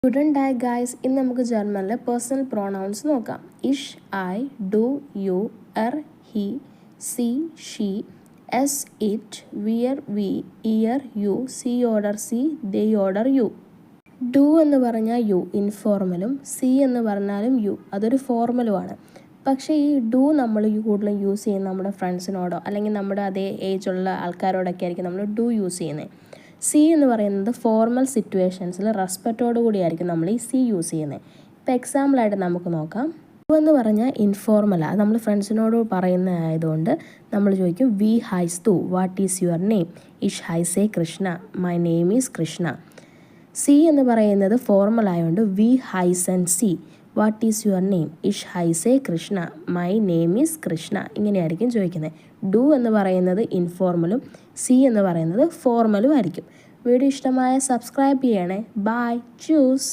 Student ആയ guys, ഇന്ന് നമുക്ക് ജർമ്മനിലെ പേഴ്സണൽ പ്രോണൗൺസ് നോക്കാം. ഇഷ്, ഐ, ഡു, യു, എർ, ഹി, സി, ഷീ, എസ്, ഇറ്റ്, വിയർ, വി, ഇയർ, യു, സി ഓർഡർ സി, ദേ ഓർഡർ യു. ഡു എന്ന് പറഞ്ഞാൽ യു ഇൻഫോർമലും, സി എന്ന് പറഞ്ഞാലും യു അതൊരു ഫോർമലുമാണ്. പക്ഷേ ഈ ഡു നമ്മൾ കൂടുതലും യൂസ് ചെയ്യുന്നത് നമ്മുടെ ഫ്രണ്ട്സിനോടോ അല്ലെങ്കിൽ നമ്മുടെ അതേ ഏജുള്ള ആൾക്കാരോടൊക്കെ ആയിരിക്കും നമ്മൾ ഡു യൂസ് ചെയ്യുന്നത്. സി എന്ന് പറയുന്നത് ഫോർമൽ സിറ്റുവേഷൻസിൽ റെസ്പെക്റ്റോടു കൂടിയായിരിക്കും നമ്മൾ ഈ സി യൂസ് ചെയ്യുന്നത്. ഇപ്പോൾ എക്സാമ്പിളായിട്ട് നമുക്ക് നോക്കാം. ഡു എന്ന് പറഞ്ഞാൽ ഇൻഫോർമലാണ്, നമ്മൾ ഫ്രണ്ട്സിനോട് പറയുന്ന ആയതുകൊണ്ട് നമ്മൾ ചോദിക്കും വി ഹൈസ് ടു, വാട്ട് ഈസ് യുവർ നെയിം? ഇഷ് ഹൈസേ Krishna, my name is Krishna. സി എന്ന് പറയുന്നത് ഫോർമൽ ആയതുകൊണ്ട് വി ഹൈസ് ആൻഡ് സി, വാട്ട് ഈസ് യുവർ നെയിം? ഇഷ് ഹൈസേ Krishna, my name is Krishna. ഇങ്ങനെയായിരിക്കും ചോദിക്കുന്നത്. ഡു എന്ന് പറയുന്നത് ഇൻഫോർമലും സി എന്ന് പറയുന്നത് ഫോർമലും ആയിരിക്കും. വീഡിയോ ഇഷ്ടമായ സബ്സ്ക്രൈബ് ചെയ്യണേ. Bye, choose.